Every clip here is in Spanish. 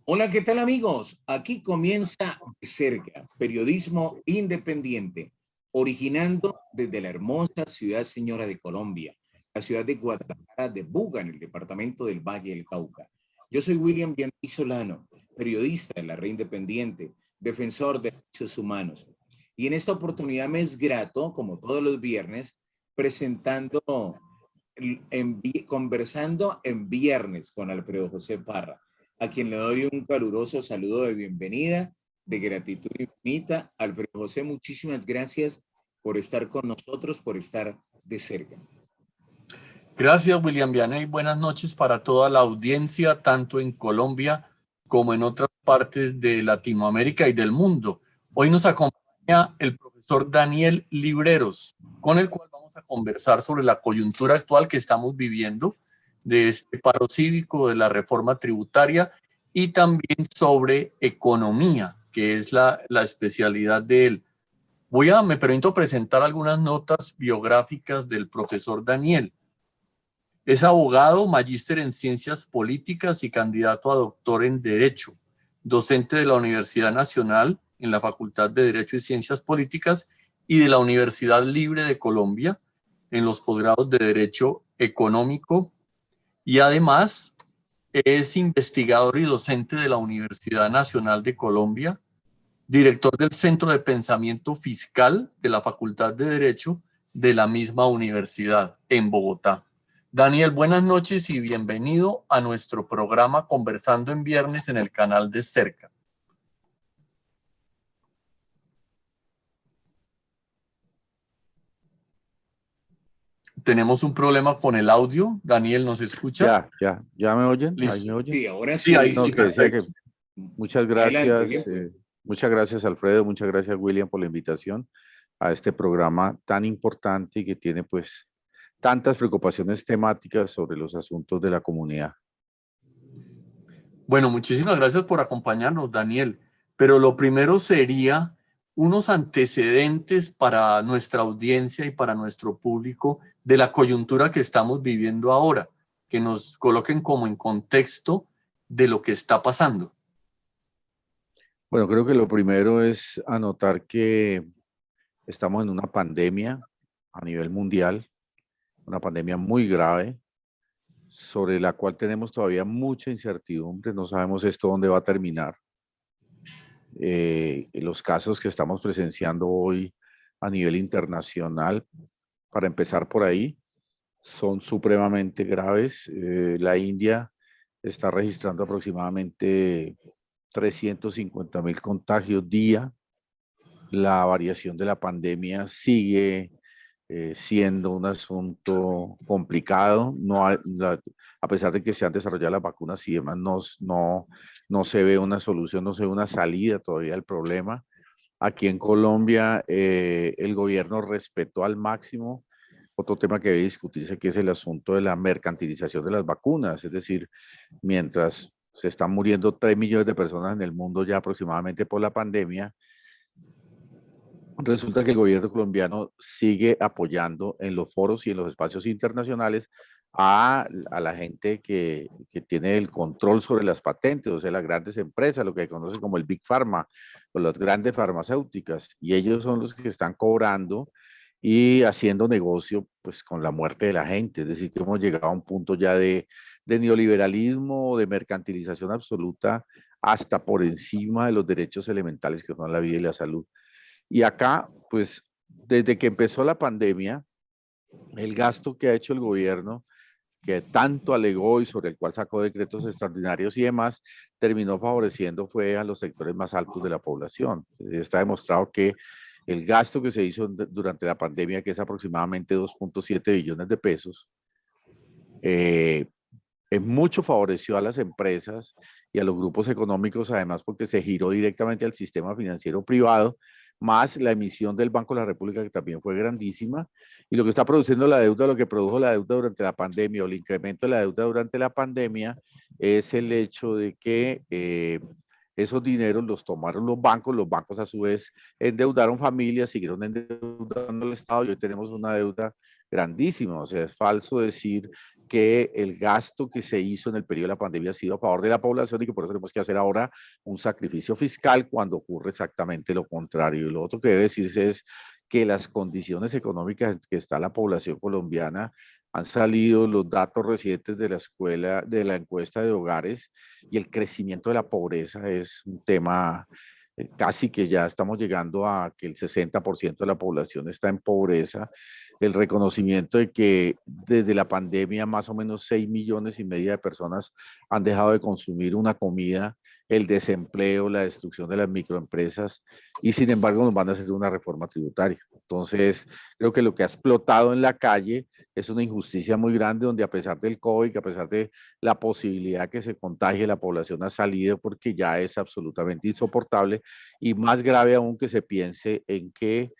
Hola, ¿qué tal amigos? Aquí comienza De Cerca, periodismo independiente, originando desde la hermosa ciudad señora de Colombia, la ciudad de Guadalajara de Buga, en el departamento del Valle del Cauca. Yo soy William Vianney Solano, periodista de la Red Independiente, defensor de derechos humanos. Y en esta oportunidad me es grato, como todos los viernes, presentando, conversando en viernes con Alfredo José Parra, a quien le doy un caluroso saludo de bienvenida, de gratitud infinita. Alfredo José, muchísimas gracias por estar con nosotros, por estar de cerca. Gracias, William Vianney. Buenas noches para toda la audiencia, tanto en Colombia como en otras partes de Latinoamérica y del mundo. Hoy nos acompaña el profesor Daniel Libreros, con el cual vamos a conversar sobre la coyuntura actual que estamos viviendo, de este paro cívico, de la reforma tributaria y también sobre economía, que es la especialidad de él. Me permito presentar algunas notas biográficas del profesor Daniel. Es abogado, magíster en ciencias políticas y candidato a doctor en Derecho, docente de la Universidad Nacional en la Facultad de Derecho y Ciencias Políticas y de la Universidad Libre de Colombia en los posgrados de Derecho Económico, y además es investigador y docente de la Universidad Nacional de Colombia, director del Centro de Pensamiento Fiscal de la Facultad de Derecho de la misma universidad en Bogotá. Daniel, buenas noches y bienvenido a nuestro programa Conversando en Viernes en el canal de Cerca. Tenemos un problema con el audio. Daniel, ¿nos escucha? ¿Ya me oyen? ¿Ahí me Listo. oyen? Sí, ahora Sí, ahí sí. No, sí, que decía que perfecto. muchas Adelante, gracias, bien, pues. muchas gracias Alfredo, muchas gracias William por la invitación a este programa tan importante y que tiene pues tantas preocupaciones temáticas sobre los asuntos de la comunidad. Bueno, muchísimas gracias por acompañarnos, Daniel. Pero lo primero sería unos antecedentes para nuestra audiencia y para nuestro público de la coyuntura que estamos viviendo ahora, que nos coloquen como en contexto de lo que está pasando. Bueno, creo que lo primero es anotar que estamos en una pandemia a nivel mundial, una pandemia muy grave, sobre la cual tenemos todavía mucha incertidumbre, no sabemos esto dónde va a terminar. Los casos que estamos presenciando hoy a nivel internacional, para empezar por ahí, son supremamente graves. La India está registrando aproximadamente 350.000 contagios día. La variación de la pandemia sigue siendo un asunto complicado. A pesar de que se han desarrollado las vacunas y demás, no se ve una solución, no se ve una salida todavía al problema. Aquí en Colombia, el gobierno respetó al máximo otro tema que debe discutirse, que es el asunto de la mercantilización de las vacunas. Es decir, mientras se están muriendo 3 millones de personas en el mundo ya aproximadamente por la pandemia, resulta que el gobierno colombiano sigue apoyando en los foros y en los espacios internacionales a la gente que tiene el control sobre las patentes, o sea, las grandes empresas, lo que conoce como el Big Pharma, o las grandes farmacéuticas, y ellos son los que están cobrando y haciendo negocio pues con la muerte de la gente. Es decir, que hemos llegado a un punto ya de neoliberalismo, de mercantilización absoluta, hasta por encima de los derechos elementales que son la vida y la salud. Y acá, pues, desde que empezó la pandemia, el gasto que ha hecho el gobierno, que tanto alegó y sobre el cual sacó decretos extraordinarios y demás, terminó favoreciendo fue a los sectores más altos de la población. Está demostrado que el gasto que se hizo durante la pandemia, que es aproximadamente 2.7 billones de pesos, es mucho favoreció a las empresas y a los grupos económicos, además porque se giró directamente al sistema financiero privado, más la emisión del Banco de la República, que también fue grandísima, y lo que está produciendo la deuda, lo que produjo la deuda durante la pandemia o el incremento de la deuda durante la pandemia, es el hecho de que esos dineros los tomaron los bancos a su vez endeudaron familias, siguieron endeudando al Estado y hoy tenemos una deuda grandísima. O sea, es falso decir que el gasto que se hizo en el periodo de la pandemia ha sido a favor de la población y que por eso tenemos que hacer ahora un sacrificio fiscal cuando ocurre exactamente lo contrario. Y lo otro que debe decirse es que las condiciones económicas en que está la población colombiana han salido los datos recientes de la escuela, de la encuesta de hogares, y el crecimiento de la pobreza es un tema casi que ya estamos llegando a que el 60% de la población está en pobreza. El reconocimiento de que desde la pandemia más o menos 6,5 millones de personas han dejado de consumir una comida, el desempleo, la destrucción de las microempresas, y sin embargo nos van a hacer una reforma tributaria. Entonces, creo que lo que ha explotado en la calle es una injusticia muy grande, donde a pesar del COVID, a pesar de la posibilidad que se contagie, la población ha salido porque ya es absolutamente insoportable, y más grave aún que se piense en que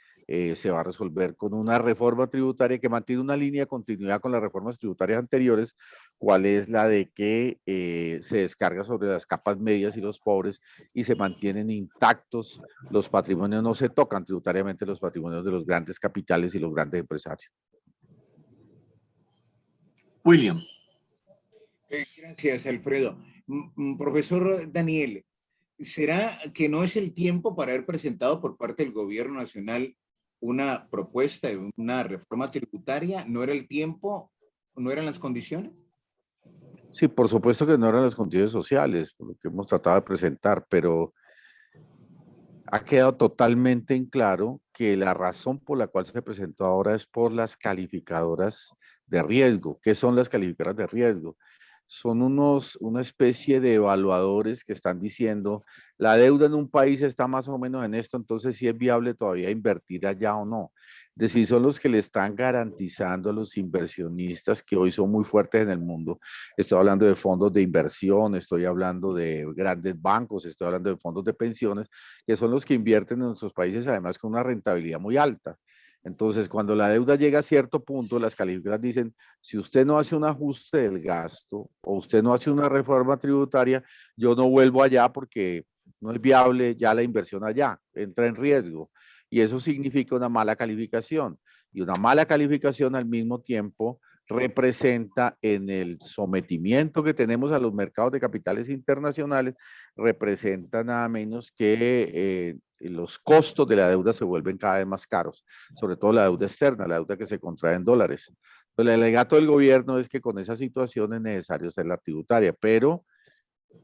se va a resolver con una reforma tributaria que mantiene una línea de continuidad con las reformas tributarias anteriores, cuál es la de que se descarga sobre las capas medias y los pobres y se mantienen intactos los patrimonios, no se tocan tributariamente los patrimonios de los grandes capitales y los grandes empresarios. William. Gracias, Alfredo. Profesor Daniel, ¿será que no es el tiempo para haber presentado por parte del gobierno nacional una propuesta de una reforma tributaria? ¿No era el tiempo? ¿No eran las condiciones? Sí, por supuesto que no eran las condiciones sociales, por lo que hemos tratado de presentar, pero ha quedado totalmente en claro que la razón por la cual se presentó ahora es por las calificadoras de riesgo. ¿Qué son las calificadoras de riesgo? Son una especie de evaluadores que están diciendo la deuda en un país está más o menos en esto, entonces si es viable todavía invertir allá o no. Es decir, son los que le están garantizando a los inversionistas que hoy son muy fuertes en el mundo. Estoy hablando de fondos de inversión, estoy hablando de grandes bancos, estoy hablando de fondos de pensiones, que son los que invierten en nuestros países, además con una rentabilidad muy alta. Entonces, cuando la deuda llega a cierto punto, las calificadoras dicen, si usted no hace un ajuste del gasto o usted no hace una reforma tributaria, yo no vuelvo allá porque no es viable ya la inversión allá, entra en riesgo. Y eso significa una mala calificación. Y una mala calificación al mismo tiempo representa, en el sometimiento que tenemos a los mercados de capitales internacionales, representa nada menos que los costos de la deuda se vuelven cada vez más caros, sobre todo la deuda externa, la deuda que se contrae en dólares. El alegato del gobierno es que con esa situación es necesario hacer la tributaria, pero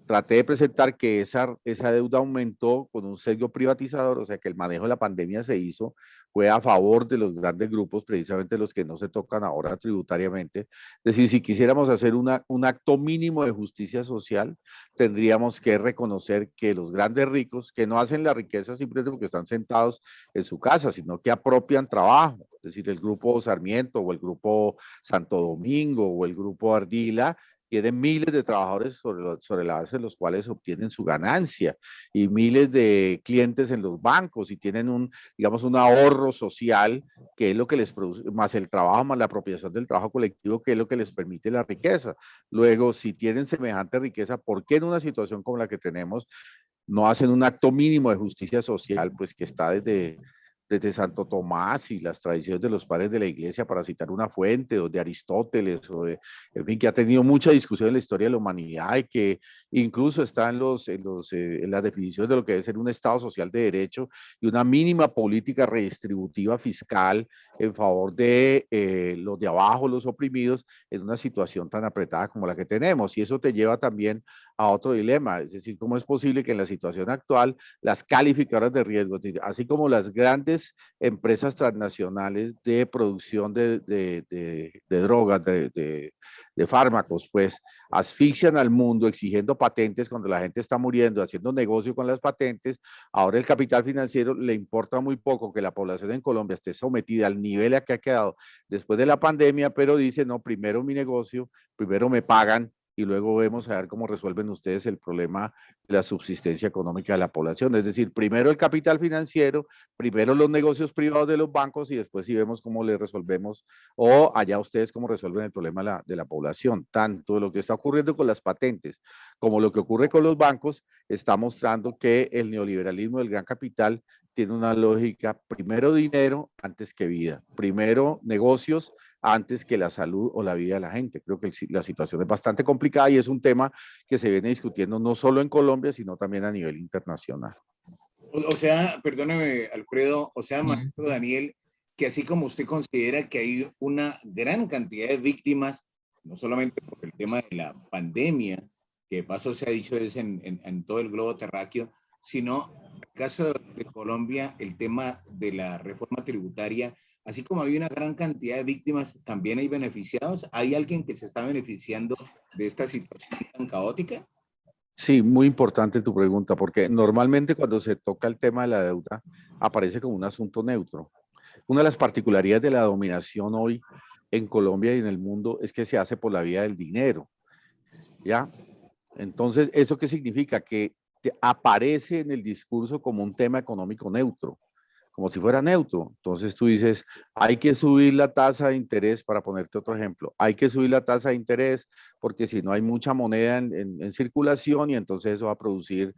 traté de presentar que esa deuda aumentó con un sesgo privatizador, o sea que el manejo de la pandemia se hizo, fue a favor de los grandes grupos, precisamente los que no se tocan ahora tributariamente. Es decir, si quisiéramos hacer un acto mínimo de justicia social, tendríamos que reconocer que los grandes ricos, que no hacen la riqueza simplemente porque están sentados en su casa, sino que apropian trabajo, es decir, el grupo Sarmiento o el grupo Santo Domingo o el grupo Ardila, tienen miles de trabajadores sobre la base de los cuales obtienen su ganancia, y miles de clientes en los bancos, y tienen digamos, un ahorro social, que es lo que les produce, más el trabajo, más la apropiación del trabajo colectivo, que es lo que les permite la riqueza. Luego, si tienen semejante riqueza, ¿por qué en una situación como la que tenemos no hacen un acto mínimo de justicia social, pues que está desde Santo Tomás y las tradiciones de los padres de la iglesia, para citar una fuente, o de Aristóteles, en fin, que ha tenido mucha discusión en la historia de la humanidad, y que incluso está en las definiciones de lo que debe ser un Estado social de derecho y una mínima política redistributiva fiscal en favor de los de abajo, los oprimidos, en una situación tan apretada como la que tenemos. Y eso te lleva también a otro dilema, es decir, ¿cómo es posible que en la situación actual las calificadoras de riesgo, así como las grandes empresas transnacionales de producción de drogas, de fármacos, pues asfixian al mundo exigiendo patentes cuando la gente está muriendo, haciendo negocio con las patentes? Ahora el capital financiero le importa muy poco que la población en Colombia esté sometida al nivel a que ha quedado después de la pandemia, pero dice, no, primero mi negocio, primero me pagan, y luego vemos a ver cómo resuelven ustedes el problema de la subsistencia económica de la población. Es decir, primero el capital financiero, primero los negocios privados de los bancos, y después sí vemos cómo le resolvemos, o allá ustedes cómo resuelven el problema de la población. Tanto lo que está ocurriendo con las patentes como lo que ocurre con los bancos está mostrando que el neoliberalismo del gran capital tiene una lógica: primero dinero antes que vida, primero negocios antes que la salud o la vida de la gente. Creo que la situación es bastante complicada y es un tema que se viene discutiendo no solo en Colombia, sino también a nivel internacional. O sea, perdóneme, Alfredo, o sea, maestro Daniel, que así como usted considera que hay una gran cantidad de víctimas, no solamente por el tema de la pandemia, que de paso se ha dicho es en todo el globo terráqueo, sino en el caso de Colombia, el tema de la reforma tributaria, así como hay una gran cantidad de víctimas, también hay beneficiados. ¿Hay alguien que se está beneficiando de esta situación tan caótica? Sí, muy importante tu pregunta, porque normalmente cuando se toca el tema de la deuda, aparece como un asunto neutro. Una de las particularidades de la dominación hoy en Colombia y en el mundo es que se hace por la vía del dinero, ¿ya? Entonces, ¿eso qué significa? Que aparece en el discurso como un tema económico neutro, como si fuera neutro. Entonces tú dices, hay que subir la tasa de interés, para ponerte otro ejemplo, hay que subir la tasa de interés porque si no hay mucha moneda en circulación y entonces eso va a producir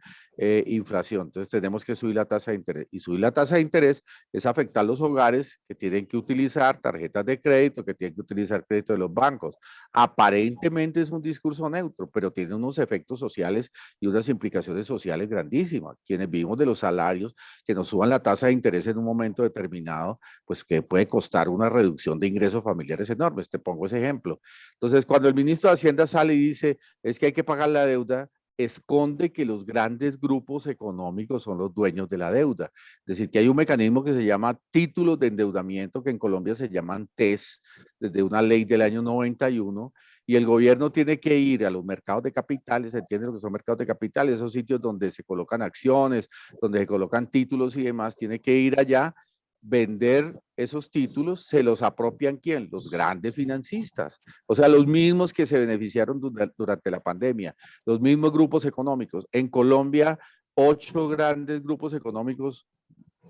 inflación. Entonces tenemos que subir la tasa de interés. Y subir la tasa de interés es afectar a los hogares que tienen que utilizar tarjetas de crédito, que tienen que utilizar crédito de los bancos. Aparentemente es un discurso neutro, pero tiene unos efectos sociales y unas implicaciones sociales grandísimas. Quienes vivimos de los salarios, que nos suban la tasa de interés en un momento determinado, pues que puede costar una reducción de ingresos familiares enormes. Te pongo ese ejemplo. Entonces, cuando el ministro de Hacienda sale y dice, es que hay que pagar la deuda, esconde que los grandes grupos económicos son los dueños de la deuda. Es decir, que hay un mecanismo que se llama títulos de endeudamiento, que en Colombia se llaman TES, desde una ley del año 91, y el gobierno tiene que ir a los mercados de capitales, ¿entiende lo que son mercados de capitales? Esos sitios donde se colocan acciones, donde se colocan títulos y demás, tiene que ir allá, vender esos títulos. Se los apropian ¿quién? Los grandes financistas, o sea, los mismos que se beneficiaron durante la pandemia, los mismos grupos económicos. En Colombia, 8 grandes grupos económicos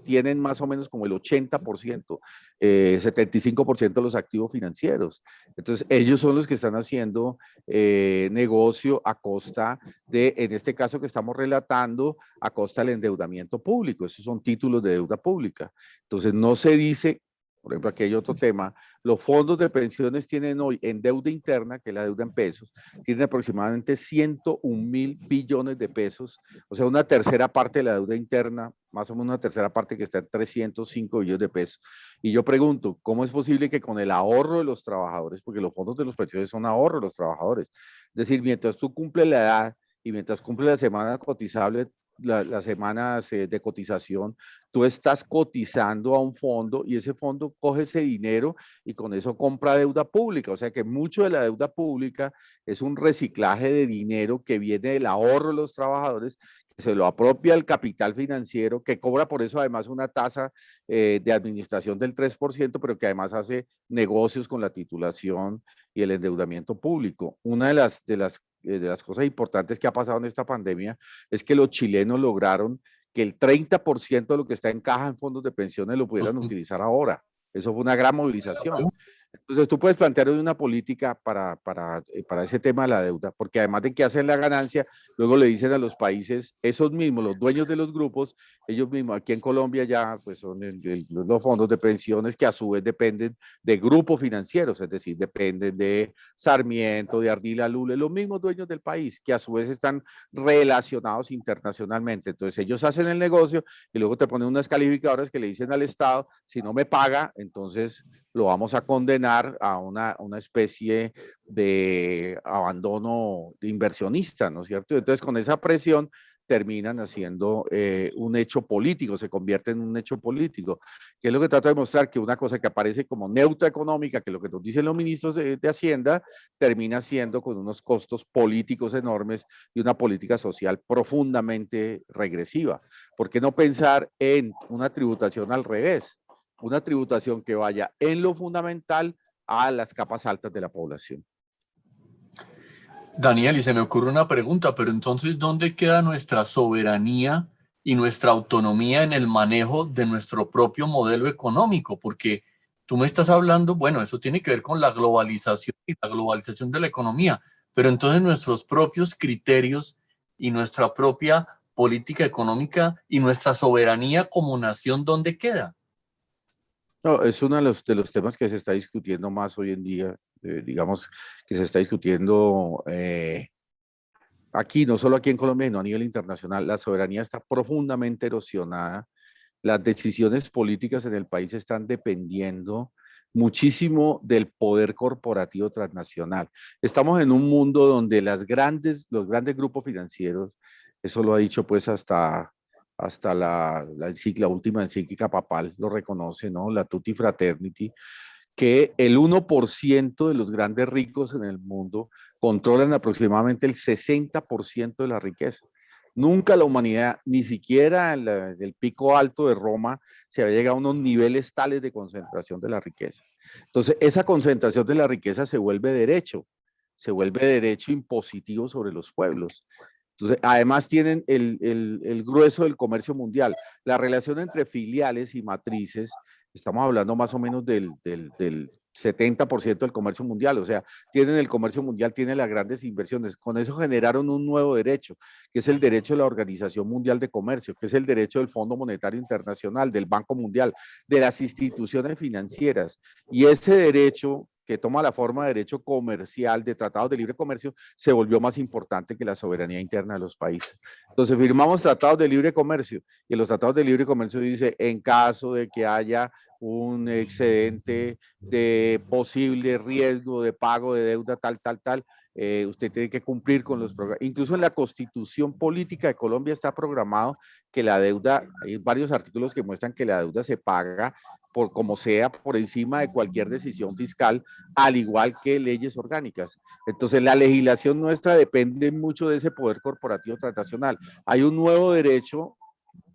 tienen más o menos como el 80%, 75% de los activos financieros. Entonces, ellos son los que están haciendo negocio a costa de, en este caso que estamos relatando, a costa del endeudamiento público. Esos son títulos de deuda pública. Entonces, no se dice, por ejemplo, aquí hay otro tema, los fondos de pensiones tienen hoy en deuda interna, que es la deuda en pesos, tienen aproximadamente 101.000 billones de pesos, o sea, una tercera parte de la deuda interna, más o menos una tercera parte que está en 305 billones de pesos. Y yo pregunto, ¿cómo es posible que con el ahorro de los trabajadores, porque los fondos de los pensiones son ahorro de los trabajadores, es decir, mientras tú cumples la edad y mientras cumples la semana cotizable, las semanas de cotización, tú estás cotizando a un fondo y ese fondo coge ese dinero y con eso compra deuda pública. O sea que mucho de la deuda pública es un reciclaje de dinero que viene del ahorro de los trabajadores, que se lo apropia el capital financiero, que cobra por eso además una tasa de administración del 3%, pero que además hace negocios con la titulación y el endeudamiento público. Una de las cosas importantes que ha pasado en esta pandemia es que los chilenos lograron que el 30% de lo que está en caja en fondos de pensiones lo pudieran utilizar ahora. Eso fue una gran movilización. Entonces tú puedes plantear una política para ese tema de la deuda, porque además de que hacen la ganancia, luego le dicen a los países, esos mismos, los dueños de los grupos, ellos mismos, aquí en Colombia ya pues son los fondos de pensiones que a su vez dependen de grupos financieros, es decir, dependen de Sarmiento, de Ardila Lule, los mismos dueños del país, que a su vez están relacionados internacionalmente. Entonces ellos hacen el negocio y luego te ponen unas calificadoras que le dicen al Estado, si no me paga, entonces lo vamos a condenar a una especie de abandono de inversionista, ¿no es cierto? Entonces, con esa presión terminan haciendo un hecho político, se convierte en un hecho político, que es lo que trato de mostrar, que una cosa que aparece como neutra económica, que es lo que nos dicen los ministros de Hacienda, termina siendo con unos costos políticos enormes y una política social profundamente regresiva. ¿Por qué no pensar en una tributación al revés? Una tributación que vaya en lo fundamental a las capas altas de la población. Daniel, y se me ocurre una pregunta, pero entonces, ¿dónde queda nuestra soberanía y nuestra autonomía en el manejo de nuestro propio modelo económico? Porque tú me estás hablando, bueno, eso tiene que ver con la globalización y la globalización de la economía, pero entonces nuestros propios criterios y nuestra propia política económica y nuestra soberanía como nación, ¿dónde queda? No, es uno de los temas que se está discutiendo más hoy en día, digamos que se está discutiendo aquí, no solo aquí en Colombia, sino a nivel internacional. La soberanía está profundamente erosionada. Las decisiones políticas en el país están dependiendo muchísimo del poder corporativo transnacional. Estamos en un mundo donde los grandes grupos financieros, eso lo ha dicho pues hasta la última encíclica papal, lo reconoce, ¿no? La Tutti Fraternity, que el 1% de los grandes ricos en el mundo controlan aproximadamente el 60% de la riqueza. Nunca la humanidad, ni siquiera en el pico alto de Roma, se había llegado a unos niveles tales de concentración de la riqueza. Entonces, esa concentración de la riqueza se vuelve derecho impositivo sobre los pueblos. Entonces, además tienen el grueso del comercio mundial. La relación entre filiales y matrices, estamos hablando más o menos del 70% del comercio mundial, o sea, tienen el comercio mundial, tienen las grandes inversiones. Con eso generaron un nuevo derecho, que es el derecho de la Organización Mundial de Comercio, que es el derecho del Fondo Monetario Internacional, del Banco Mundial, de las instituciones financieras. Y ese derecho que toma la forma de derecho comercial, de tratados de libre comercio, se volvió más importante que la soberanía interna de los países. Entonces firmamos tratados de libre comercio y en los tratados de libre comercio dice, en caso de que haya un excedente de posible riesgo de pago de deuda tal, usted tiene que cumplir con los programas. Incluso en la Constitución Política de Colombia está programado que la deuda, hay varios artículos que muestran que la deuda se paga por como sea, por encima de cualquier decisión fiscal, al igual que leyes orgánicas. Entonces, la legislación nuestra depende mucho de ese poder corporativo transnacional. Hay un nuevo derecho,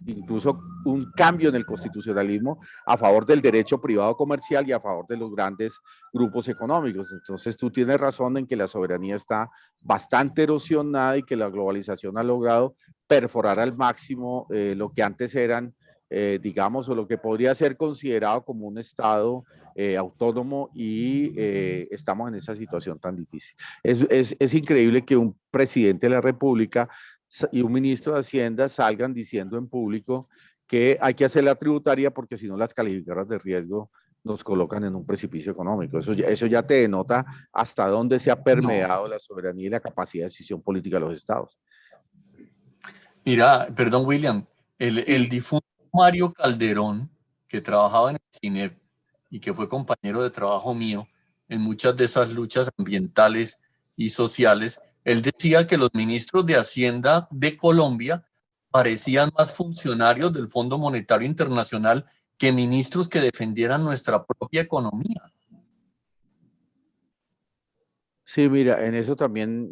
incluso un cambio en el constitucionalismo a favor del derecho privado comercial y a favor de los grandes grupos económicos. Entonces, tú tienes razón en que la soberanía está bastante erosionada y que la globalización ha logrado perforar al máximo lo que antes eran digamos, o lo que podría ser considerado como un Estado autónomo y estamos en esa situación tan difícil. Es increíble que un presidente de la República y un ministro de Hacienda salgan diciendo en público que hay que hacer la tributaria porque si no las calificadoras de riesgo nos colocan en un precipicio económico. Eso ya te denota hasta dónde se ha No, permeado la soberanía y la capacidad de decisión política de los estados. mira, perdón, William, el Sí, difunto Mario Calderón, que trabajaba en el CINEP y que fue compañero de trabajo mío en muchas de esas luchas ambientales y sociales, él decía que los ministros de Hacienda de Colombia parecían más funcionarios del Fondo Monetario Internacional que ministros que defendieran nuestra propia economía. Sí, mira, en eso también,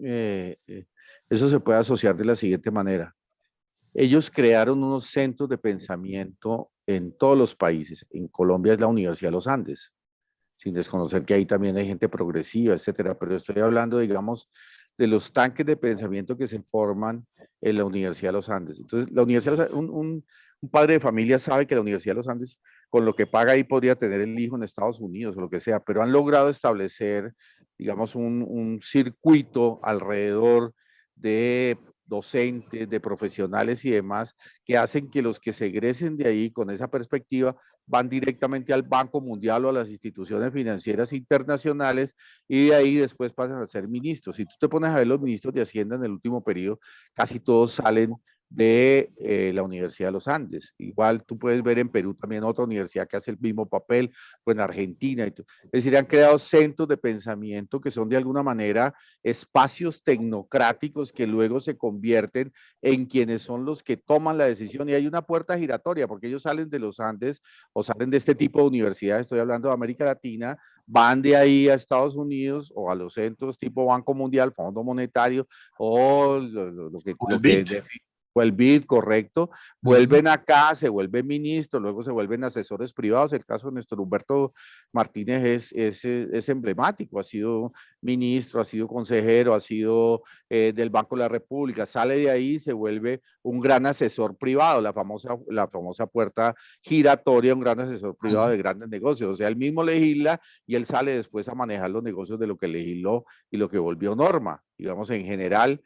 eso se puede asociar de la siguiente manera. Ellos crearon unos centros de pensamiento en todos los países. En Colombia es la Universidad de los Andes, sin desconocer que ahí también hay gente progresiva, etcétera. Pero estoy hablando, digamos, de los tanques de pensamiento que se forman en la Universidad de los Andes. Entonces, la Universidad de los Andes, un padre de familia sabe que la Universidad de los Andes, con lo que paga ahí, podría tener el hijo en Estados Unidos o lo que sea, pero han logrado establecer, digamos, un circuito alrededor de docentes, de profesionales y demás, que hacen que los que se egresen de ahí con esa perspectiva van directamente al Banco Mundial o a las instituciones financieras internacionales y de ahí después pasan a ser ministros. Si tú te pones a ver los ministros de Hacienda en el último periodo, casi todos salen de la Universidad de los Andes. Igual tú puedes ver en Perú también otra universidad que hace el mismo papel, o en Argentina. Es decir, han creado centros de pensamiento que son de alguna manera espacios tecnocráticos que luego se convierten en quienes son los que toman la decisión. Y hay una puerta giratoria, porque ellos salen de los Andes o salen de este tipo de universidades, estoy hablando de América Latina, van de ahí a Estados Unidos o a los centros tipo Banco Mundial, Fondo Monetario o El BID. o el BID, correcto, Uh -huh. vuelven acá, se vuelven ministros, luego se vuelven asesores privados. El caso de Néstor Humberto Martínez es emblemático, ha sido ministro, ha sido consejero, ha sido del Banco de la República, sale de ahí y se vuelve un gran asesor privado, la famosa puerta giratoria, un gran asesor privado de grandes negocios. O sea, él mismo legisla y él sale después a manejar los negocios de lo que legisló y lo que volvió norma. Digamos, en general,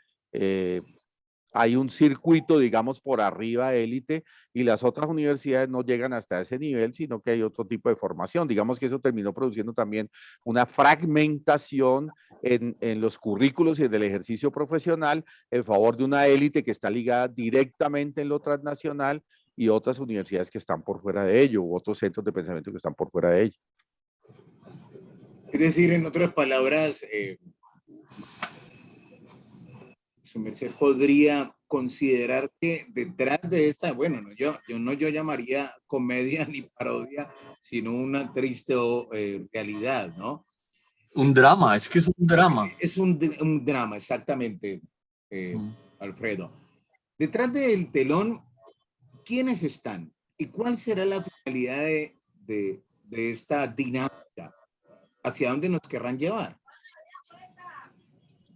hay un circuito, digamos, por arriba élite, y las otras universidades no llegan hasta ese nivel, sino que hay otro tipo de formación. Digamos que eso terminó produciendo también una fragmentación en los currículos y en el ejercicio profesional en favor de una élite que está ligada directamente en lo transnacional y otras universidades que están por fuera de ello, u otros centros de pensamiento que están por fuera de ello. Es decir, en otras palabras, su merced podría considerar que detrás de esta, bueno, no, yo llamaría comedia ni parodia, sino una triste realidad, ¿no? Un drama, es que es un drama. Es un drama, exactamente, Alfredo. Detrás del telón, ¿quiénes están? ¿Y cuál será la finalidad de esta dinámica? ¿Hacia dónde nos querrán llevar?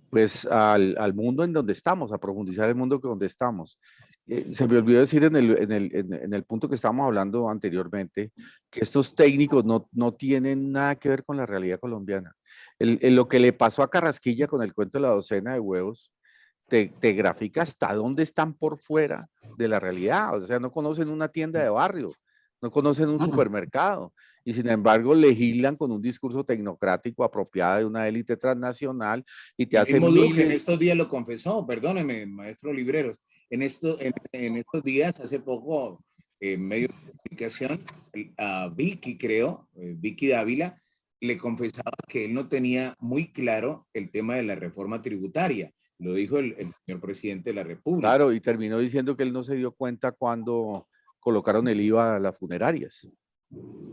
Pues al mundo en donde estamos, a profundizar el mundo donde estamos. Se me olvidó decir en el punto que estábamos hablando anteriormente, que estos técnicos no tienen nada que ver con la realidad colombiana. Lo que le pasó a Carrasquilla con el cuento de la docena de huevos, te grafica hasta dónde están por fuera de la realidad. O sea, no conocen una tienda de barrio, no conocen un supermercado, y sin embargo legislan con un discurso tecnocrático apropiado de una élite transnacional y te El hacen mismo Duque en miles. estos días lo confesó, perdóneme, maestro Libreros. En estos días, hace poco, en medio de comunicación, a Vicky, creo, Vicky Dávila, le confesaba que él no tenía muy claro el tema de la reforma tributaria. Lo dijo el señor presidente de la República. Claro, y terminó diciendo que él no se dio cuenta cuando colocaron el IVA a las funerarias,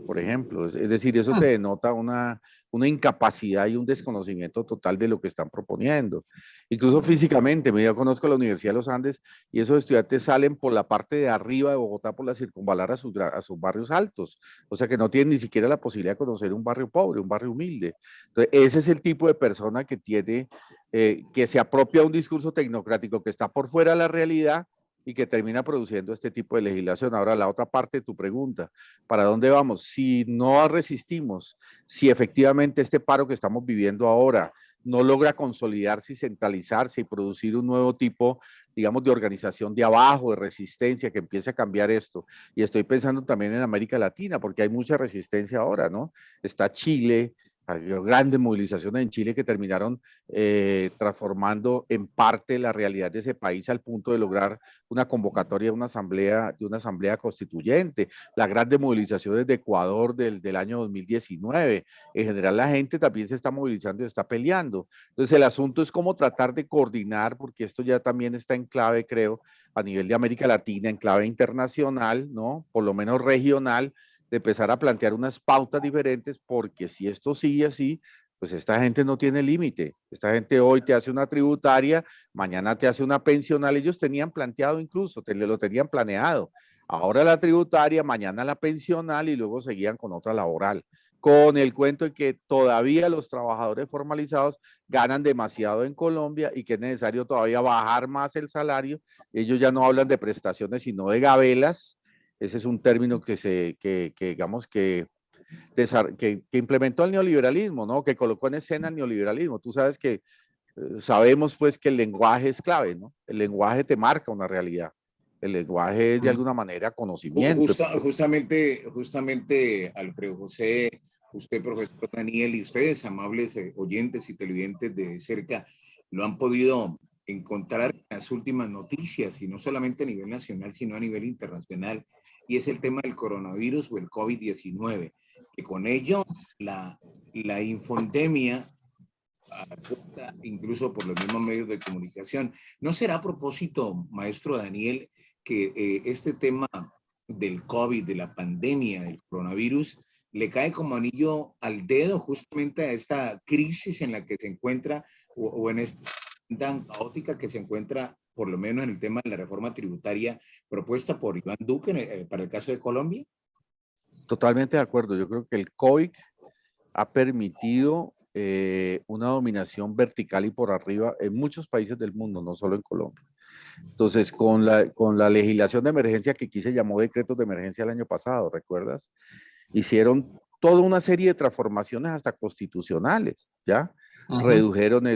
por ejemplo. Es decir, eso te denota una incapacidad y un desconocimiento total de lo que están proponiendo. Incluso físicamente, yo conozco la Universidad de los Andes y esos estudiantes salen por la parte de arriba de Bogotá, por la circunvalar a sus barrios altos. O sea que no tienen ni siquiera la posibilidad de conocer un barrio pobre, un barrio humilde. Entonces, ese es el tipo de persona que tiene, que se apropia un discurso tecnocrático que está por fuera de la realidad y que termina produciendo este tipo de legislación. Ahora, la otra parte de tu pregunta, ¿para dónde vamos? Si no resistimos, si efectivamente este paro que estamos viviendo ahora no logra consolidarse y centralizarse y producir un nuevo tipo, digamos, de organización de abajo, de resistencia, que empiece a cambiar esto. Y estoy pensando también en América Latina, porque hay mucha resistencia ahora, ¿no? Está Chile, hay grandes movilizaciones en Chile que terminaron transformando en parte la realidad de ese país al punto de lograr una convocatoria de una asamblea constituyente, las grandes movilizaciones de Ecuador del año 2019. En general la gente también se está movilizando y está peleando. Entonces el asunto es cómo tratar de coordinar, porque esto ya también está en clave, creo, a nivel de América Latina, en clave internacional, ¿no? Por lo menos regional, de empezar a plantear unas pautas diferentes, porque si esto sigue así, pues esta gente no tiene límite. Esta gente hoy te hace una tributaria, mañana te hace una pensional. Ellos tenían planteado incluso, lo tenían planeado. Ahora la tributaria, mañana la pensional y luego seguían con otra laboral. Con el cuento de que todavía los trabajadores formalizados ganan demasiado en Colombia y que es necesario todavía bajar más el salario. Ellos ya no hablan de prestaciones, sino de gabelas. Ese es un término digamos que implementó el neoliberalismo, ¿no? Que colocó en escena el neoliberalismo. Tú sabes que sabemos pues que el lenguaje es clave, ¿no? El lenguaje te marca una realidad. El lenguaje es de alguna manera conocimiento. Justamente, Alfredo José, usted, profesor Daniel, y ustedes, amables oyentes y televidentes de cerca, lo han podido encontrar en las últimas noticias, y no solamente a nivel nacional, sino a nivel internacional, y es el tema del coronavirus o el COVID-19, que con ello la infodemia, incluso por los mismos medios de comunicación. ¿No será a propósito, maestro Daniel, que este tema del COVID, de la pandemia, del coronavirus, le cae como anillo al dedo justamente a esta crisis en la que se encuentra o en esta tan caótica que se encuentra, por lo menos en el tema de la reforma tributaria propuesta por Iván Duque para el caso de Colombia? Totalmente de acuerdo. Yo creo que el COVID ha permitido una dominación vertical y por arriba en muchos países del mundo, no solo en Colombia. Entonces, con la legislación de emergencia que aquí se llamó decretos de emergencia el año pasado, ¿recuerdas? Hicieron toda una serie de transformaciones hasta constitucionales, ¿ya? Redujeron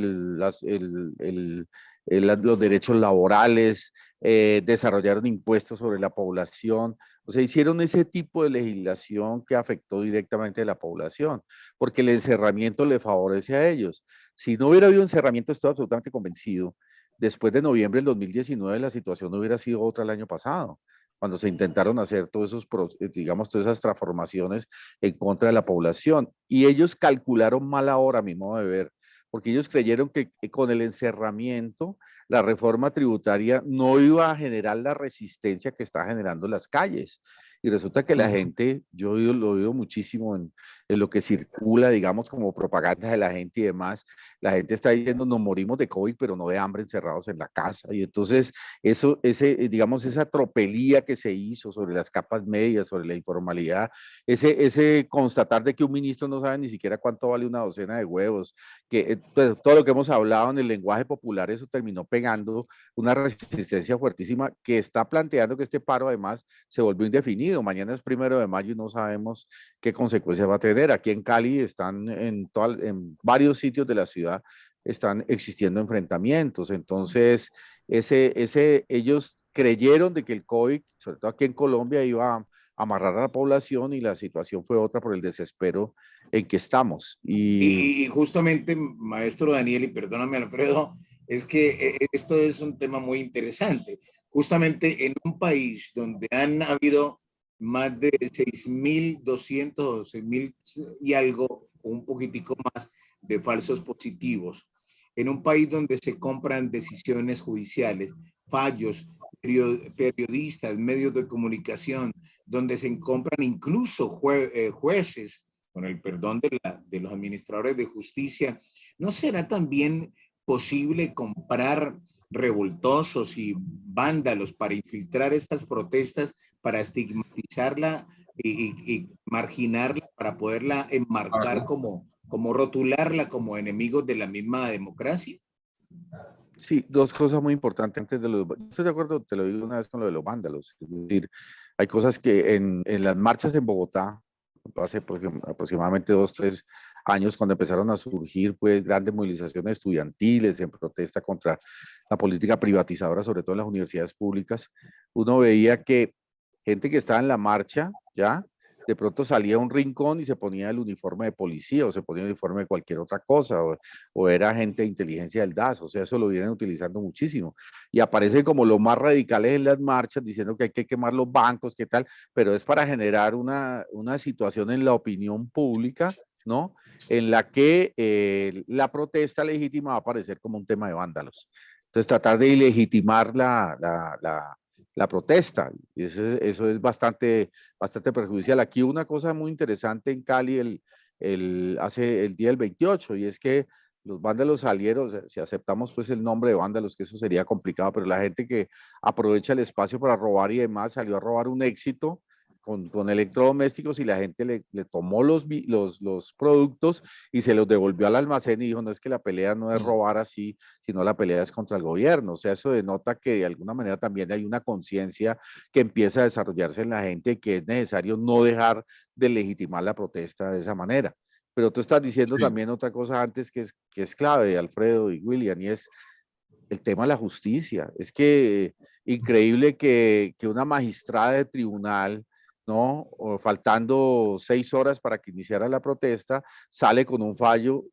los derechos laborales, desarrollaron impuestos sobre la población, o sea, hicieron ese tipo de legislación que afectó directamente a la población, porque el encerramiento le favorece a ellos. Si no hubiera habido encerramiento, estoy absolutamente convencido, después de noviembre del 2019 la situación no hubiera sido otra el año pasado, cuando se intentaron hacer todos esos, digamos, todas esas transformaciones en contra de la población. Y ellos calcularon mal ahora, a mi modo de ver, porque ellos creyeron que con el encerramiento la reforma tributaria no iba a generar la resistencia que está generando las calles. Y resulta que la gente, yo lo oído muchísimo en lo que circula, digamos, como propaganda de la gente y demás. La gente está diciendo, nos morimos de COVID, pero no de hambre encerrados en la casa. Y entonces, digamos, esa tropelía que se hizo sobre las capas medias, sobre la informalidad, ese constatar de que un ministro no sabe ni siquiera cuánto vale una docena de huevos, que pues, todo lo que hemos hablado en el lenguaje popular, eso terminó pegando una resistencia fuertísima que está planteando que este paro además se volvió indefinido. Mañana es 1 de mayo y no sabemos qué consecuencias va a tener. Aquí en Cali están en varios sitios de la ciudad están existiendo enfrentamientos. Entonces, ellos creyeron de que el COVID, sobre todo aquí en Colombia, iba a amarrar a la población y la situación fue otra por el desespero en que estamos. Y justamente, maestro Daniel, y perdóname, Alfredo, es que esto es un tema muy interesante. Justamente en un país donde han habido más de 6.200, 6.000 y algo, un poquitico más de falsos positivos, en un país donde se compran decisiones judiciales, fallos, periodistas, medios de comunicación, donde se compran incluso jueces, con el perdón de los administradores de justicia, ¿no será también posible comprar revoltosos y vándalos para infiltrar estas protestas, para estigmatizarla y marginarla, para poderla enmarcar como rotularla como enemigos de la misma democracia? Sí, dos cosas muy importantes antes de los... Estoy de acuerdo, te lo digo una vez con lo de los vándalos. Es decir, hay cosas que en las marchas en Bogotá, hace aproximadamente 2, 3 años, cuando empezaron a surgir pues grandes movilizaciones estudiantiles en protesta contra la política privatizadora, sobre todo en las universidades públicas, uno veía que gente que estaba en la marcha, ya, de pronto salía a un rincón y se ponía el uniforme de policía o se ponía el uniforme de cualquier otra cosa o era gente de inteligencia del DAS, o sea, eso lo vienen utilizando muchísimo. Y aparecen como los más radicales en las marchas diciendo que hay que quemar los bancos, qué tal, pero es para generar una situación en la opinión pública, ¿no? En la que la protesta legítima va a aparecer como un tema de vándalos. Entonces, tratar de ilegitimar la protesta. Y eso es bastante perjudicial. Aquí una cosa muy interesante en Cali hace el día del 28, y es que los vándalos salieron, si aceptamos pues el nombre de vándalos, que eso sería complicado, pero la gente que aprovecha el espacio para robar y demás salió a robar un éxito con electrodomésticos y la gente le tomó los productos y se los devolvió al almacén y dijo, no es que la pelea no es robar así, sino la pelea es contra el gobierno. O sea, eso denota que de alguna manera también hay una conciencia que empieza a desarrollarse en la gente que es necesario no dejar de legitimar la protesta de esa manera. Pero tú estás diciendo también otra cosa antes que es clave, Alfredo y William, y es el tema de la justicia. Es que increíble que una magistrada de tribunal, ¿no? O faltando 6 horas para que iniciara la protesta, sale con un fallo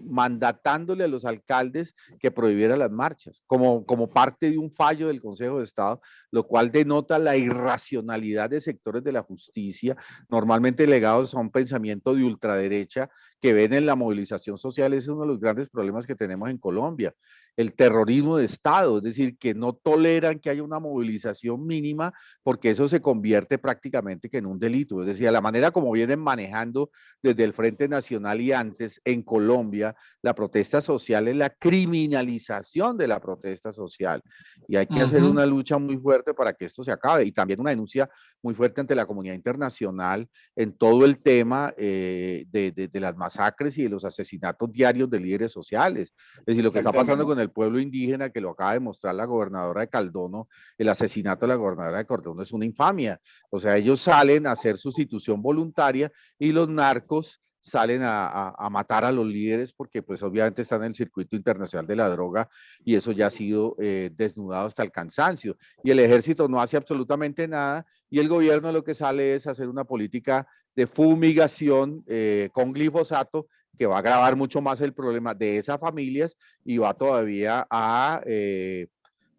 mandatándole a los alcaldes que prohibieran las marchas, como parte de un fallo del Consejo de Estado, lo cual denota la irracionalidad de sectores de la justicia, normalmente legados a un pensamiento de ultraderecha, que ven en la movilización social. Ese es uno de los grandes problemas que tenemos en Colombia, el terrorismo de Estado, es decir, que no toleran que haya una movilización mínima porque eso se convierte prácticamente que en un delito. Es decir, a la manera como vienen manejando desde el Frente Nacional y antes en Colombia, la protesta social es la criminalización de la protesta social. Y hay que hacer una lucha muy fuerte para que esto se acabe. Y también una denuncia muy fuerte ante la comunidad internacional en todo el tema de las masacres y de los asesinatos diarios de líderes sociales. Es decir, lo que está pasando con el pueblo indígena, que lo acaba de mostrar la gobernadora de Caldono, el asesinato de la gobernadora de Caldono es una infamia. O sea, ellos salen a hacer sustitución voluntaria y los narcos salen a matar a los líderes porque pues obviamente están en el circuito internacional de la droga y eso ya ha sido desnudado hasta el cansancio. Y el ejército no hace absolutamente nada y el gobierno lo que sale es hacer una política de fumigación con glifosato que va a agravar mucho más el problema de esas familias y va todavía a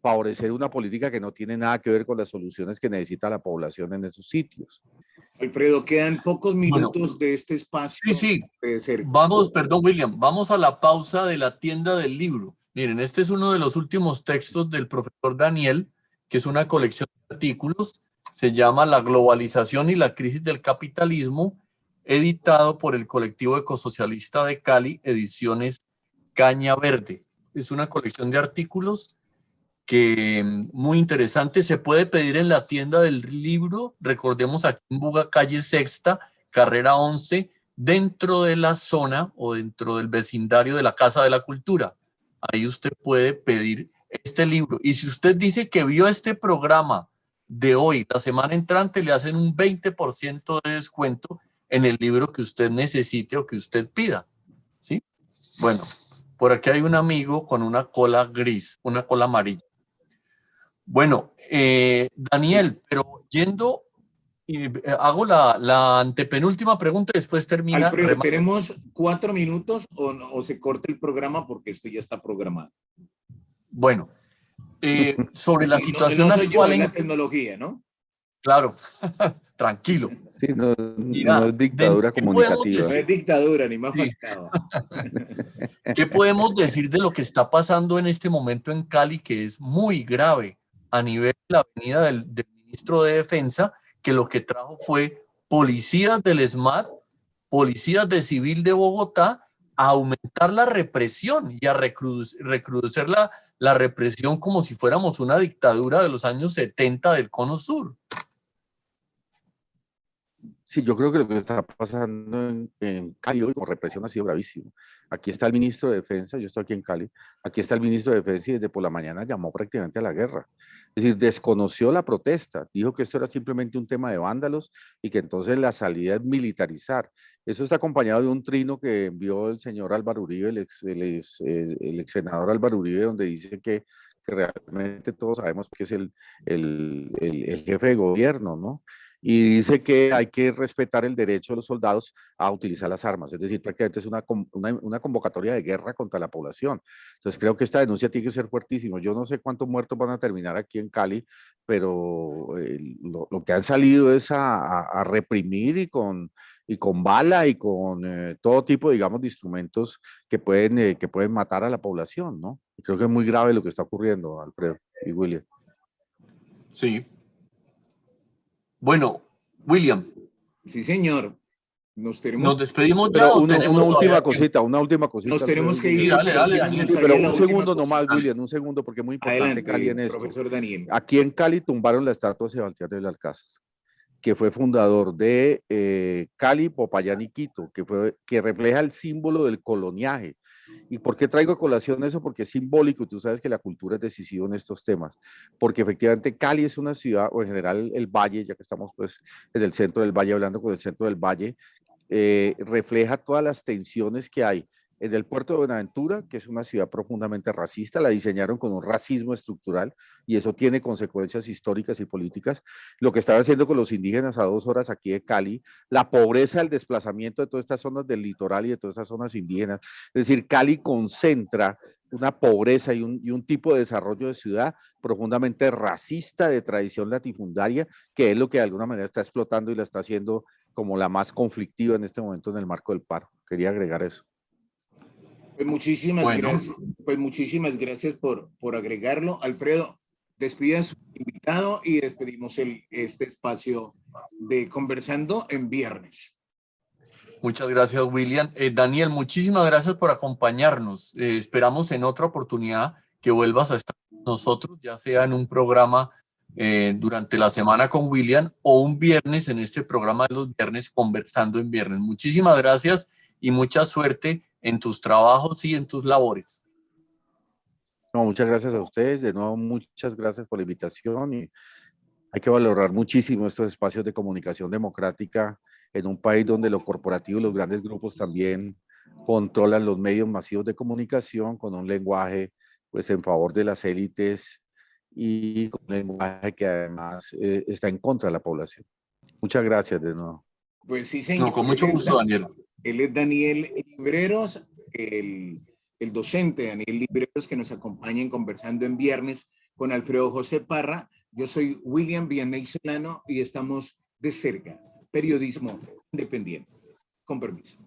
favorecer una política que no tiene nada que ver con las soluciones que necesita la población en esos sitios. Alfredo, quedan pocos minutos Bueno, de este espacio. sí. De cerca. Vamos, perdón, William, vamos a la pausa de la tienda del libro. Miren, este es uno de los últimos textos del profesor Daniel, que es una colección de artículos, se llama La globalización y la crisis del capitalismo, editado por el colectivo ecosocialista de Cali, Ediciones Caña Verde. Es una colección de artículos que muy interesante, se puede pedir en la tienda del libro, recordemos aquí en Buga, calle Sexta, carrera 11, dentro de la zona o dentro del vecindario de la Casa de la Cultura. Ahí usted puede pedir este libro. Y si usted dice que vio este programa de hoy, la semana entrante, le hacen un 20% de descuento en el libro que usted necesite o que usted pida. ¿Sí? Bueno, por aquí hay un amigo con una cola gris, una cola amarilla. Bueno, Daniel, pero yendo, hago la antepenúltima pregunta y después termina. Alfredo, ¿tenemos 4 minutos o se corta el programa porque esto ya está programado? Bueno, sobre la situación no soy actual yo, es en... la tecnología, ¿no? Claro, tranquilo. Sí, no, Mira, no es dictadura ¿qué podemos comunicativa. No es decir? dictadura, ni más Sí. faltaba. ¿Qué podemos decir de lo que está pasando en este momento en Cali, que es muy grave a nivel de la venida del ministro de Defensa, que lo que trajo fue policías del SMAT, policías de civil de Bogotá, a aumentar la represión y a recrudecer la represión como si fuéramos una dictadura de los años 70 del Cono Sur? Sí, yo creo que lo que está pasando en Cali hoy con represión ha sido gravísimo. Aquí está el ministro de Defensa, yo estoy aquí en Cali, aquí está el ministro de Defensa y desde por la mañana llamó prácticamente a la guerra. Es decir, desconoció la protesta, dijo que esto era simplemente un tema de vándalos y que entonces la salida es militarizar. Eso está acompañado de un trino que envió el señor Álvaro Uribe, el ex senador Álvaro Uribe, donde dice que realmente todos sabemos que es el jefe de gobierno, ¿no? Y dice que hay que respetar el derecho de los soldados a utilizar las armas, es decir, prácticamente es una convocatoria de guerra contra la población. Entonces creo que esta denuncia tiene que ser fuertísima. Yo no sé cuántos muertos van a terminar aquí en Cali, pero lo que han salido es a reprimir y con bala y con todo tipo, digamos, de instrumentos que pueden matar a la población, ¿no? Y creo que es muy grave lo que está ocurriendo, Alfredo y William. Sí. Bueno, William, Sí, señor. ¿nos despedimos ya Pero o una tenemos todavía tiempo? una última cosita, Nos Alfredo y tenemos que William. Sí, ir, dale, pero dale, sí nos Daniel. Sí, pero gustaría la un última segundo cosa. nomás, William, un segundo, porque es muy importante Cali en Adelante, esto. profesor Daniel. Aquí en Cali tumbaron la estatua de Sebastián del Alcázar, que fue fundador de Cali, Popayán y Quito, que refleja el símbolo del coloniaje. ¿Y por qué traigo a colación eso? Porque es simbólico, y tú sabes que la cultura es decisiva en estos temas, porque efectivamente Cali es una ciudad, o en general el Valle, ya que estamos pues en el centro del Valle, hablando con el centro del Valle, refleja todas las tensiones que hay en el puerto de Buenaventura, que es una ciudad profundamente racista, la diseñaron con un racismo estructural y eso tiene consecuencias históricas y políticas. Lo que están haciendo con los indígenas a 2 horas aquí de Cali, la pobreza, el desplazamiento de todas estas zonas del litoral y de todas estas zonas indígenas. Es decir, Cali concentra una pobreza y un tipo de desarrollo de ciudad profundamente racista, de tradición latifundaria, que es lo que de alguna manera está explotando y la está haciendo como la más conflictiva en este momento en el marco del paro. Quería agregar eso. Pues muchísimas gracias por agregarlo. Alfredo, despide a su invitado y despedimos este espacio de Conversando en Viernes. Muchas gracias, William. Daniel, muchísimas gracias por acompañarnos. Esperamos en otra oportunidad que vuelvas a estar con nosotros, ya sea en un programa durante la semana con William o un viernes en este programa de los viernes, Conversando en Viernes. Muchísimas gracias y mucha suerte en tus trabajos y en tus labores. No, muchas gracias a ustedes. De nuevo, muchas gracias por la invitación y hay que valorar muchísimo estos espacios de comunicación democrática en un país donde lo corporativo y los grandes grupos también controlan los medios masivos de comunicación con un lenguaje pues en favor de las élites y con un lenguaje que además está en contra de la población. Muchas gracias de nuevo. Pues sí, señor. No, con mucho gusto, Daniel. Él es Daniel Libreros, el docente Daniel Libreros, que nos acompaña en Conversando en Viernes con Alfredo José Parra. Yo soy William Vianney Solano y estamos de cerca, periodismo independiente. Con permiso.